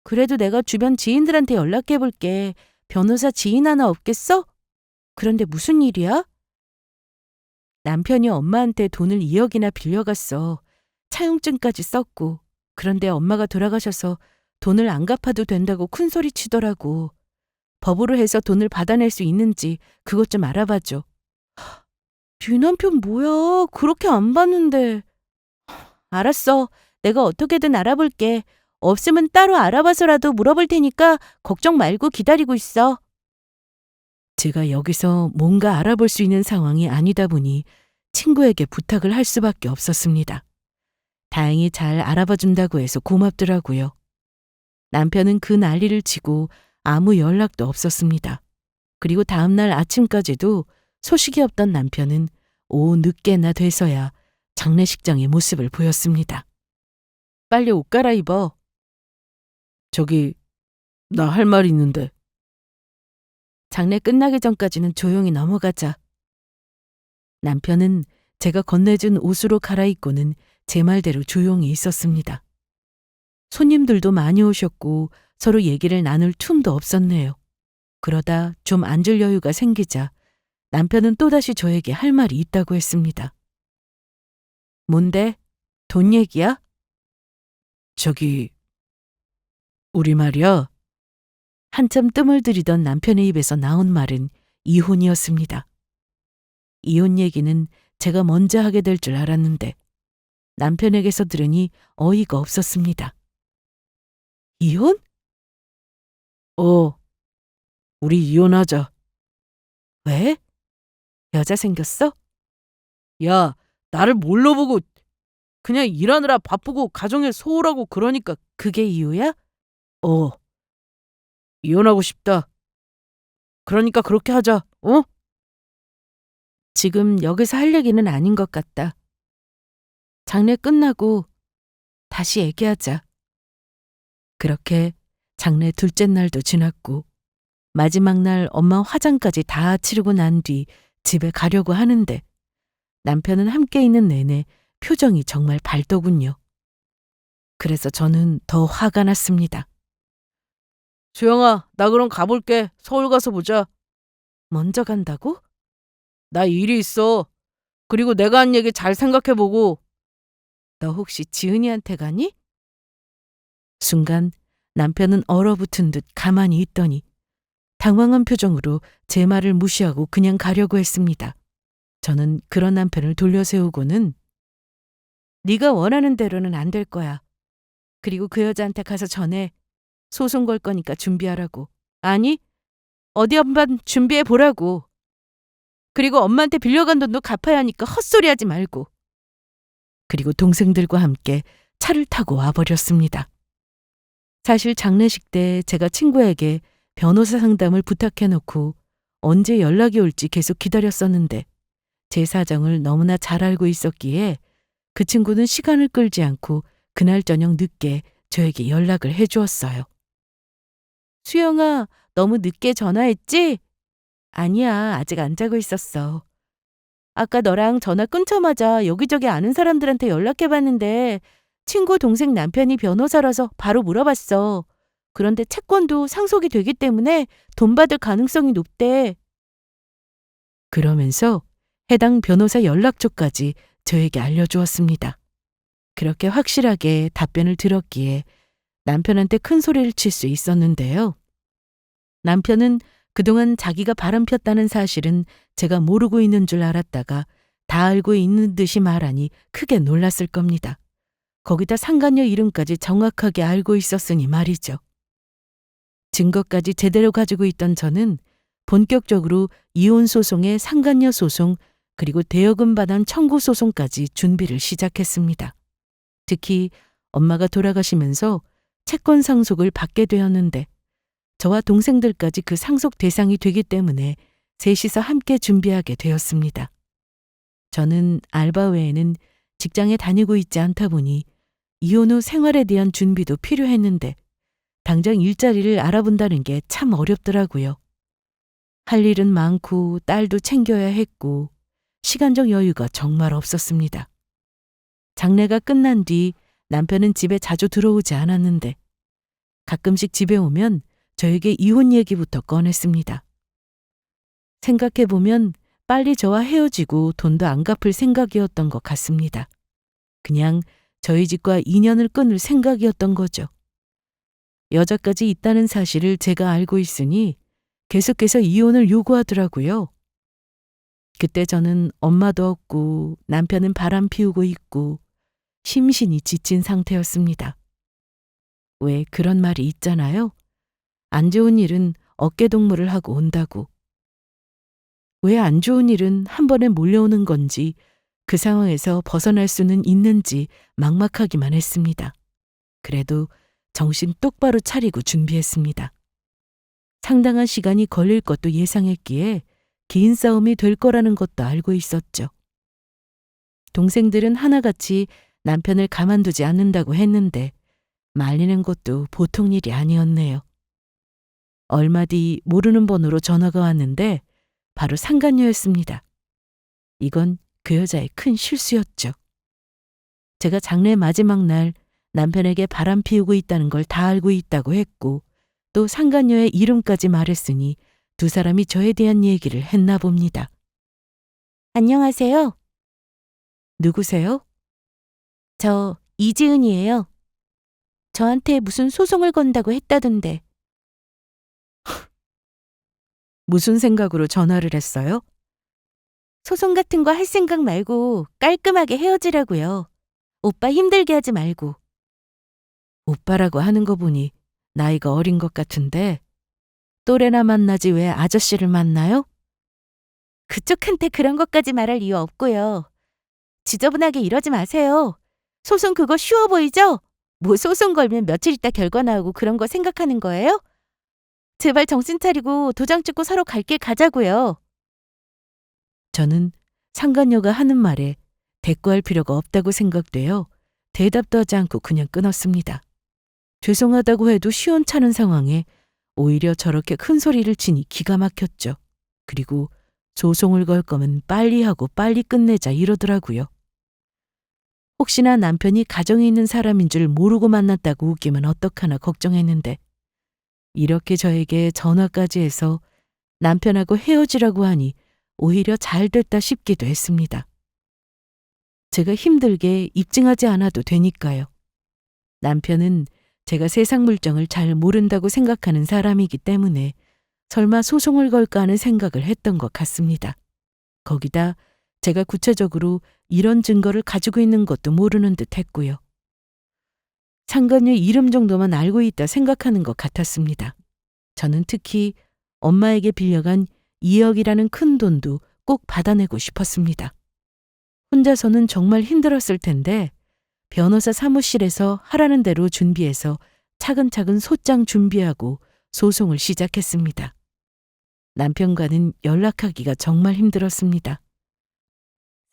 그래도 내가 주변 지인들한테 연락해볼게. 변호사 지인 하나 없겠어? 그런데 무슨 일이야? 남편이 엄마한테 돈을 2억이나 빌려갔어. 차용증까지 썼고. 그런데 엄마가 돌아가셔서 돈을 안 갚아도 된다고 큰소리 치더라고. 법으로 해서 돈을 받아낼 수 있는지 그것 좀 알아봐줘. 네 남편 뭐야? 그렇게 안 받는데. 알았어. 내가 어떻게든 알아볼게. 없으면 따로 알아봐서라도 물어볼 테니까 걱정 말고 기다리고 있어. 제가 여기서 뭔가 알아볼 수 있는 상황이 아니다 보니 친구에게 부탁을 할 수밖에 없었습니다. 다행히 잘 알아봐 준다고 해서 고맙더라고요. 남편은 그 난리를 치고 아무 연락도 없었습니다. 그리고 다음날 아침까지도 소식이 없던 남편은 오후 늦게나 돼서야 장례식장의 모습을 보였습니다. 빨리 옷 갈아입어. 저기, 나 할 말 있는데. 장례 끝나기 전까지는 조용히 넘어가자. 남편은 제가 건네준 옷으로 갈아입고는 제 말대로 조용히 있었습니다. 손님들도 많이 오셨고 서로 얘기를 나눌 틈도 없었네요. 그러다 좀 앉을 여유가 생기자 남편은 또다시 저에게 할 말이 있다고 했습니다. 뭔데? 돈 얘기야? 저기, 우리 말이야. 한참 뜸을 들이던 남편의 입에서 나온 말은 이혼이었습니다. 이혼 얘기는 제가 먼저 하게 될 줄 알았는데 남편에게서 들으니 어이가 없었습니다. 이혼? 우리 이혼하자. 왜? 여자 생겼어? 야, 나를 뭘로 보고 그냥 일하느라 바쁘고 가정에 소홀하고 그러니까 그게 이유야? 이혼하고 싶다. 그러니까 그렇게 하자, 어? 지금 여기서 할 얘기는 아닌 것 같다. 장례 끝나고 다시 얘기하자. 그렇게 장례 둘째 날도 지났고 마지막 날 엄마 화장까지 다 치르고 난 뒤 집에 가려고 하는데 남편은 함께 있는 내내 표정이 정말 밝더군요. 그래서 저는 더 화가 났습니다. 수영아, 나 그럼 가볼게. 서울 가서 보자. 먼저 간다고? 나 일이 있어. 그리고 내가 한 얘기 잘 생각해보고. 너 혹시 지은이한테 가니? 순간 남편은 얼어붙은 듯 가만히 있더니 당황한 표정으로 제 말을 무시하고 그냥 가려고 했습니다. 저는 그런 남편을 돌려세우고는 네가 원하는 대로는 안 될 거야. 그리고 그 여자한테 가서 전해. 소송 걸 거니까 준비하라고. 아니, 어디 한번 준비해 보라고. 그리고 엄마한테 빌려간 돈도 갚아야 하니까 헛소리하지 말고. 그리고 동생들과 함께 차를 타고 와버렸습니다. 사실 장례식 때 제가 친구에게 변호사 상담을 부탁해놓고 언제 연락이 올지 계속 기다렸었는데 제 사정을 너무나 잘 알고 있었기에 그 친구는 시간을 끌지 않고 그날 저녁 늦게 저에게 연락을 해주었어요. 수영아, 너무 늦게 전화했지? 아니야, 아직 안 자고 있었어. 아까 너랑 전화 끊자마자 여기저기 아는 사람들한테 연락해봤는데 친구 동생 남편이 변호사라서 바로 물어봤어. 그런데 채권도 상속이 되기 때문에 돈 받을 가능성이 높대. 그러면서 해당 변호사 연락처까지 저에게 알려주었습니다. 그렇게 확실하게 답변을 들었기에 남편한테 큰 소리를 칠 수 있었는데요. 남편은 그동안 자기가 바람 폈다는 사실은 제가 모르고 있는 줄 알았다가 다 알고 있는 듯이 말하니 크게 놀랐을 겁니다. 거기다 상간녀 이름까지 정확하게 알고 있었으니 말이죠. 증거까지 제대로 가지고 있던 저는 본격적으로 이혼 소송에 상간녀 소송 그리고 대여금 반환 청구 소송까지 준비를 시작했습니다. 특히 엄마가 돌아가시면서 채권 상속을 받게 되었는데 저와 동생들까지 그 상속 대상이 되기 때문에 셋이서 함께 준비하게 되었습니다. 저는 알바 외에는 직장에 다니고 있지 않다 보니 이혼 후 생활에 대한 준비도 필요했는데 당장 일자리를 알아본다는 게 참 어렵더라고요. 할 일은 많고 딸도 챙겨야 했고 시간적 여유가 정말 없었습니다. 장례가 끝난 뒤 남편은 집에 자주 들어오지 않았는데 가끔씩 집에 오면 저에게 이혼 얘기부터 꺼냈습니다. 생각해보면 빨리 저와 헤어지고 돈도 안 갚을 생각이었던 것 같습니다. 그냥 저희 집과 인연을 끊을 생각이었던 거죠. 여자까지 있다는 사실을 제가 알고 있으니 계속해서 이혼을 요구하더라고요. 그때 저는 엄마도 없고 남편은 바람 피우고 있고 심신이 지친 상태였습니다. 왜 그런 말이 있잖아요. 안 좋은 일은 어깨동무를 하고 온다고. 왜 안 좋은 일은 한 번에 몰려오는 건지 그 상황에서 벗어날 수는 있는지 막막하기만 했습니다. 그래도 정신 똑바로 차리고 준비했습니다. 상당한 시간이 걸릴 것도 예상했기에 긴 싸움이 될 거라는 것도 알고 있었죠. 동생들은 하나같이 남편을 가만두지 않는다고 했는데 말리는 것도 보통 일이 아니었네요. 얼마 뒤 모르는 번호로 전화가 왔는데 바로 상간녀였습니다. 이건 그 여자의 큰 실수였죠. 제가 장례 마지막 날 남편에게 바람 피우고 있다는 걸 다 알고 있다고 했고 또 상간녀의 이름까지 말했으니 두 사람이 저에 대한 얘기를 했나 봅니다. 안녕하세요. 누구세요? 저 이지은이에요. 저한테 무슨 소송을 건다고 했다던데. 무슨 생각으로 전화를 했어요? 소송 같은 거 할 생각 말고 깔끔하게 헤어지라고요. 오빠 힘들게 하지 말고. 오빠라고 하는 거 보니 나이가 어린 것 같은데 또래나 만나지 왜 아저씨를 만나요? 그쪽한테 그런 것까지 말할 이유 없고요. 지저분하게 이러지 마세요. 소송 그거 쉬워 보이죠? 뭐 소송 걸면 며칠 있다 결과 나오고 그런 거 생각하는 거예요? 제발 정신 차리고 도장 찍고 서로 갈 길 가자고요. 저는 상간녀가 하는 말에 대꾸할 필요가 없다고 생각되어 대답도 하지 않고 그냥 끊었습니다. 죄송하다고 해도 시원찮은 상황에 오히려 저렇게 큰 소리를 치니 기가 막혔죠. 그리고 소송을 걸 거면 빨리 하고 빨리 끝내자 이러더라고요. 혹시나 남편이 가정이 있는 사람인 줄 모르고 만났다고 웃기면 어떡하나 걱정했는데 이렇게 저에게 전화까지 해서 남편하고 헤어지라고 하니 오히려 잘 됐다 싶기도 했습니다. 제가 힘들게 입증하지 않아도 되니까요. 남편은 제가 세상 물정을 잘 모른다고 생각하는 사람이기 때문에 설마 소송을 걸까 하는 생각을 했던 것 같습니다. 거기다 제가 구체적으로 이런 증거를 가지고 있는 것도 모르는 듯 했고요. 상간녀 이름 정도만 알고 있다 생각하는 것 같았습니다. 저는 특히 엄마에게 빌려간 2억이라는 큰 돈도 꼭 받아내고 싶었습니다. 혼자서는 정말 힘들었을 텐데 변호사 사무실에서 하라는 대로 준비해서 차근차근 소장 준비하고 소송을 시작했습니다. 남편과는 연락하기가 정말 힘들었습니다.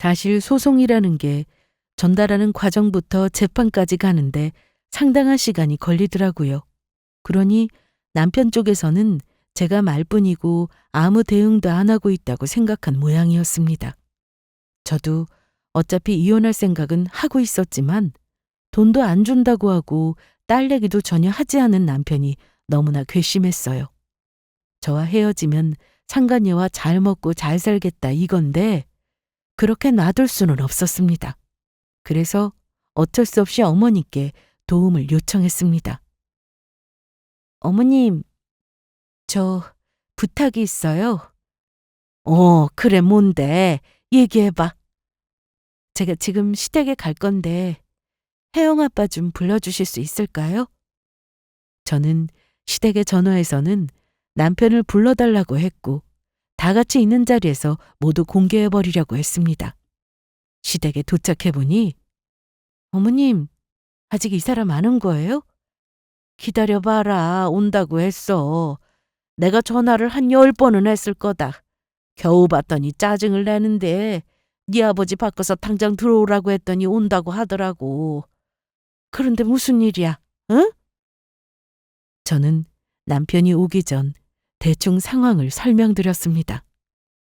사실 소송이라는 게 전달하는 과정부터 재판까지 가는데 상당한 시간이 걸리더라고요. 그러니 남편 쪽에서는 제가 말뿐이고 아무 대응도 안 하고 있다고 생각한 모양이었습니다. 저도 어차피 이혼할 생각은 하고 있었지만 돈도 안 준다고 하고 딸 얘기도 전혀 하지 않은 남편이 너무나 괘씸했어요. 저와 헤어지면 상간녀와 잘 먹고 잘 살겠다 이건데 그렇게 놔둘 수는 없었습니다. 그래서 어쩔 수 없이 어머니께 도움을 요청했습니다. 어머님, 저 부탁이 있어요. 그래 뭔데? 얘기해봐. 제가 지금 시댁에 갈 건데 혜영 아빠 좀 불러주실 수 있을까요? 저는 시댁에 전화해서는 남편을 불러달라고 했고 다 같이 있는 자리에서 모두 공개해버리려고 했습니다. 시댁에 도착해보니 어머님, 아직 이 사람 안 온 거예요? 기다려봐라, 온다고 했어. 내가 전화를 한 10번은 했을 거다. 겨우 봤더니 짜증을 내는데 네 아버지 바꿔서 당장 들어오라고 했더니 온다고 하더라고. 그런데 무슨 일이야, 응? 저는 남편이 오기 전 대충 상황을 설명드렸습니다.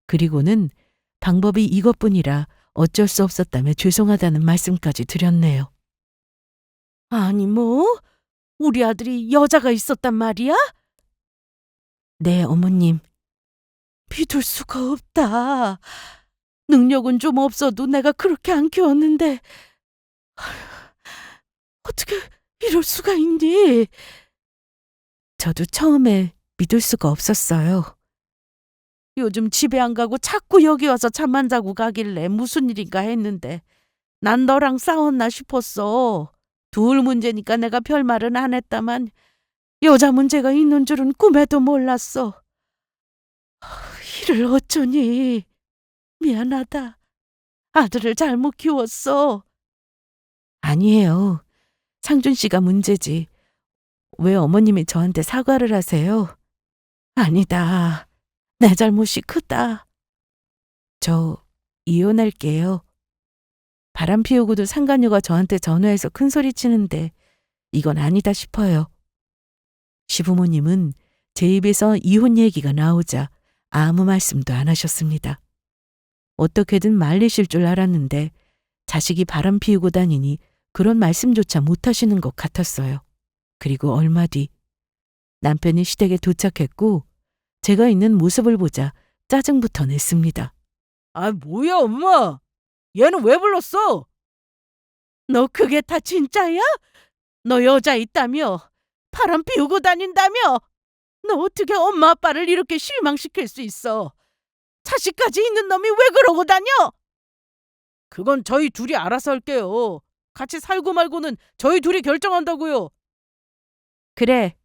그리고는 방법이 이것뿐이라 어쩔 수 없었다며 죄송하다는 말씀까지 드렸네요. 아니 뭐? 우리 아들이 여자가 있었단 말이야? 네, 어머님. 믿을 수가 없다. 능력은 좀 없어도 내가 그렇게 안 키웠는데 어떻게 이럴 수가 있니? 저도 처음에 믿을 수가 없었어요. 요즘 집에 안 가고 자꾸 여기 와서 잠만 자고 가길래 무슨 일인가 했는데 난 너랑 싸웠나 싶었어. 둘 문제니까 내가 별말은 안 했다만 여자 문제가 있는 줄은 꿈에도 몰랐어. 이를 어쩌니. 미안하다. 아들을 잘못 키웠어. 아니에요. 상준 씨가 문제지. 왜 어머님이 저한테 사과를 하세요? 아니다. 내 잘못이 크다. 저 이혼할게요. 바람 피우고도 상간녀가 저한테 전화해서 큰 소리 치는데 이건 아니다 싶어요. 시부모님은 제 입에서 이혼 얘기가 나오자 아무 말씀도 안 하셨습니다. 어떻게든 말리실 줄 알았는데 자식이 바람 피우고 다니니 그런 말씀조차 못하시는 것 같았어요. 그리고 얼마 뒤 남편이 시댁에 도착했고 제가 있는 모습을 보자 짜증부터 냈습니다. 아, 뭐야, 엄마? 얘는 왜 불렀어? 너 그게 다 진짜야? 너 여자 있다며? 바람 피우고 다닌다며? 너 어떻게 엄마 아빠를 이렇게 실망시킬 수 있어? 자식까지 있는 놈이 왜 그러고 다녀? 그건 저희 둘이 알아서 할게요. 같이 살고 말고는 저희 둘이 결정한다고요. 그래.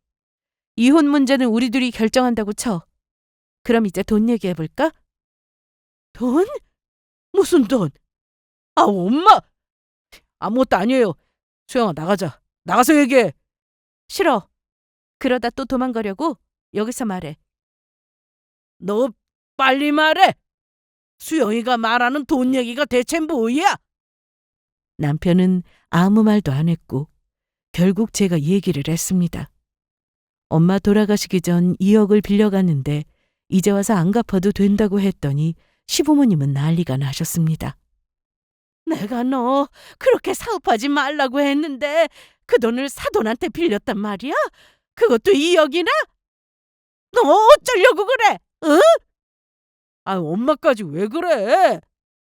이혼 문제는 우리 둘이 결정한다고 쳐. 그럼 이제 돈 얘기해볼까? 돈? 무슨 돈? 아, 엄마! 아무것도 아니에요. 수영아, 나가자. 나가서 얘기해. 싫어. 그러다 또 도망가려고? 여기서 말해. 너 빨리 말해. 수영이가 말하는 돈 얘기가 대체 뭐야? 남편은 아무 말도 안 했고 결국 제가 얘기를 했습니다. 엄마 돌아가시기 전 2억을 빌려갔는데 이제 와서 안 갚아도 된다고 했더니 시부모님은 난리가 나셨습니다. 내가 너 그렇게 사업하지 말라고 했는데 그 돈을 사돈한테 빌렸단 말이야? 그것도 2억이나? 너 어쩌려고 그래? 응? 아, 엄마까지 왜 그래?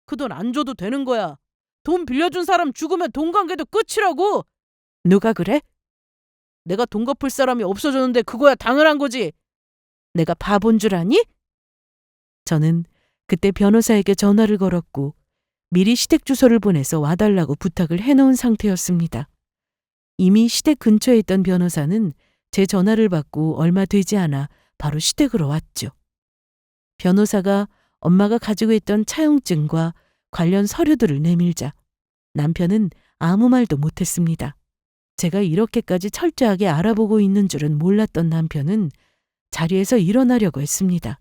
그 돈 안 줘도 되는 거야. 돈 빌려준 사람 죽으면 돈 관계도 끝이라고. 누가 그래? 내가 돈 갚을 사람이 없어졌는데 그거야 당연한 거지. 내가 바본 줄 아니? 저는 그때 변호사에게 전화를 걸었고 미리 시댁 주소를 보내서 와달라고 부탁을 해놓은 상태였습니다. 이미 시댁 근처에 있던 변호사는 제 전화를 받고 얼마 되지 않아 바로 시댁으로 왔죠. 변호사가 엄마가 가지고 있던 차용증과 관련 서류들을 내밀자 남편은 아무 말도 못했습니다. 제가 이렇게까지 철저하게 알아보고 있는 줄은 몰랐던 남편은 자리에서 일어나려고 했습니다.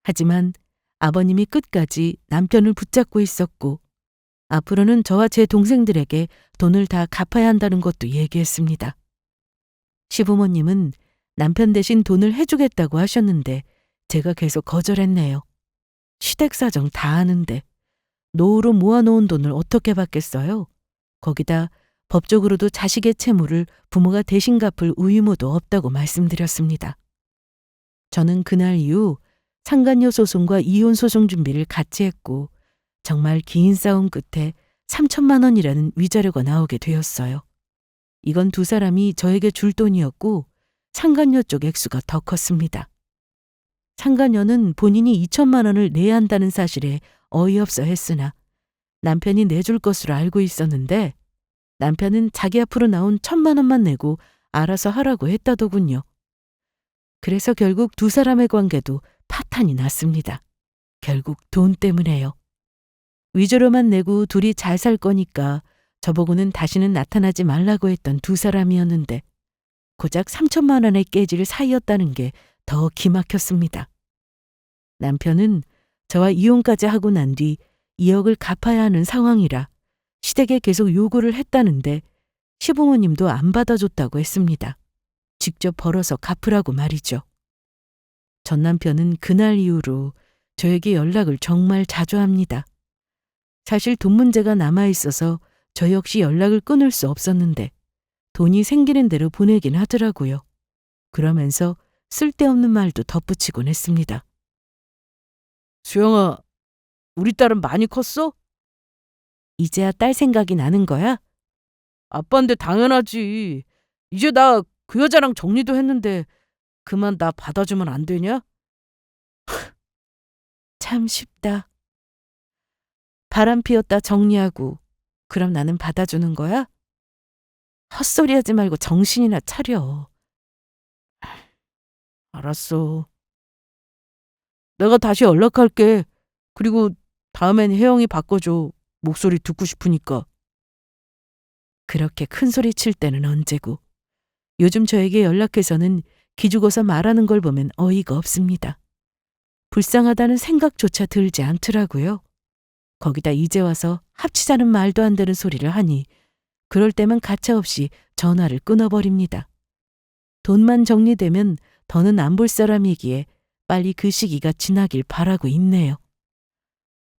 하지만 아버님이 끝까지 남편을 붙잡고 있었고 앞으로는 저와 제 동생들에게 돈을 다 갚아야 한다는 것도 얘기했습니다. 시부모님은 남편 대신 돈을 해주겠다고 하셨는데 제가 계속 거절했네요. 시댁 사정 다 아는데 노후로 모아놓은 돈을 어떻게 받겠어요? 거기다 법적으로도 자식의 채무를 부모가 대신 갚을 의무도 없다고 말씀드렸습니다. 저는 그날 이후 상간녀 소송과 이혼 소송 준비를 같이 했고 정말 긴 싸움 끝에 3천만 원이라는 위자료가 나오게 되었어요. 이건 두 사람이 저에게 줄 돈이었고 상간녀 쪽 액수가 더 컸습니다. 상간녀는 본인이 2천만 원을 내야 한다는 사실에 어이없어 했으나 남편이 내줄 것으로 알고 있었는데 남편은 자기 앞으로 나온 1,000만 원만 내고 알아서 하라고 했다더군요. 그래서 결국 두 사람의 관계도 파탄이 났습니다. 결국 돈 때문에요. 위조료만 내고 둘이 잘 살 거니까 저보고는 다시는 나타나지 말라고 했던 두 사람이었는데 고작 3천만 원의 깨질 사이였다는 게 더 기막혔습니다. 남편은 저와 이혼까지 하고 난 뒤 2억을 갚아야 하는 상황이라 시댁에 계속 요구를 했다는데 시부모님도 안 받아줬다고 했습니다. 직접 벌어서 갚으라고 말이죠. 전 남편은 그날 이후로 저에게 연락을 정말 자주 합니다. 사실 돈 문제가 남아있어서 저 역시 연락을 끊을 수 없었는데 돈이 생기는 대로 보내긴 하더라고요. 그러면서 쓸데없는 말도 덧붙이곤 했습니다. 수영아, 우리 딸은 많이 컸어? 이제야 딸 생각이 나는 거야? 아빠인데 당연하지. 이제 나 그 여자랑 정리도 했는데 그만 나 받아주면 안 되냐? 참 쉽다. 바람 피웠다 정리하고 그럼 나는 받아주는 거야? 헛소리하지 말고 정신이나 차려. 알았어. 내가 다시 연락할게. 그리고 다음엔 혜영이 바꿔줘. 목소리 듣고 싶으니까. 그렇게 큰 소리 칠 때는 언제고. 요즘 저에게 연락해서는 기죽어서 말하는 걸 보면 어이가 없습니다. 불쌍하다는 생각조차 들지 않더라고요. 거기다 이제 와서 합치자는 말도 안 되는 소리를 하니 그럴 때면 가차없이 전화를 끊어버립니다. 돈만 정리되면 더는 안 볼 사람이기에 빨리 그 시기가 지나길 바라고 있네요.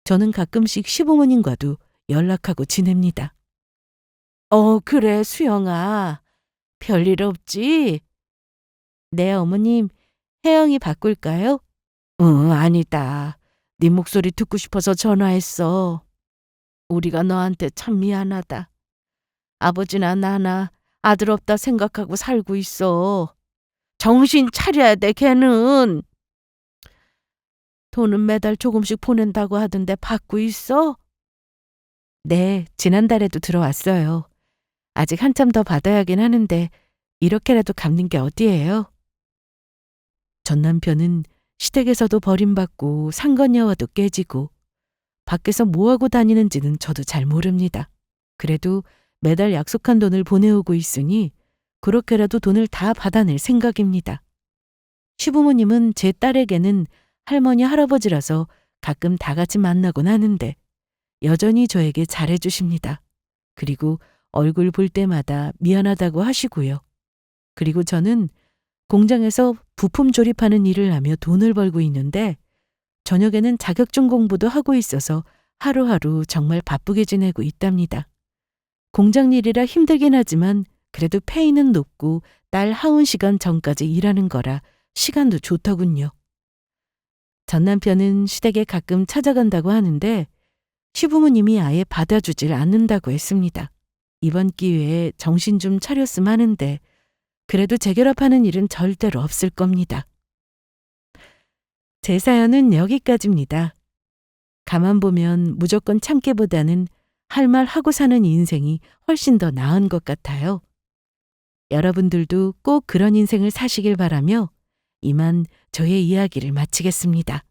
저는 가끔씩 시부모님과도 연락하고 지냅니다. 그래, 수영아. 별일 없지? 네, 어머님. 혜영이 바꿀까요? 응, 아니다. 네 목소리 듣고 싶어서 전화했어. 우리가 너한테 참 미안하다. 아버지나 나나 아들 없다 생각하고 살고 있어. 정신 차려야 돼, 걔는. 돈은 매달 조금씩 보낸다고 하던데 받고 있어? 네, 지난달에도 들어왔어요. 아직 한참 더 받아야긴 하는데 이렇게라도 갚는 게 어디예요? 전 남편은 시댁에서도 버림받고 상건녀와도 깨지고 밖에서 뭐하고 다니는지는 저도 잘 모릅니다. 그래도 매달 약속한 돈을 보내오고 있으니 그렇게라도 돈을 다 받아낼 생각입니다. 시부모님은 제 딸에게는 할머니 할아버지라서 가끔 다 같이 만나곤 하는데 여전히 저에게 잘해주십니다. 그리고 얼굴 볼 때마다 미안하다고 하시고요. 그리고 저는 공장에서 부품 조립하는 일을 하며 돈을 벌고 있는데 저녁에는 자격증 공부도 하고 있어서 하루하루 정말 바쁘게 지내고 있답니다. 공장 일이라 힘들긴 하지만 그래도 페이는 높고 딸 하운 시간 전까지 일하는 거라 시간도 좋더군요. 전 남편은 시댁에 가끔 찾아간다고 하는데 시부모님이 아예 받아주질 않는다고 했습니다. 이번 기회에 정신 좀 차렸음 하는데 그래도 재결합하는 일은 절대로 없을 겁니다. 제 사연은 여기까지입니다. 가만 보면 무조건 참기보다는 할 말 하고 사는 인생이 훨씬 더 나은 것 같아요. 여러분들도 꼭 그런 인생을 사시길 바라며 이만 저의 이야기를 마치겠습니다.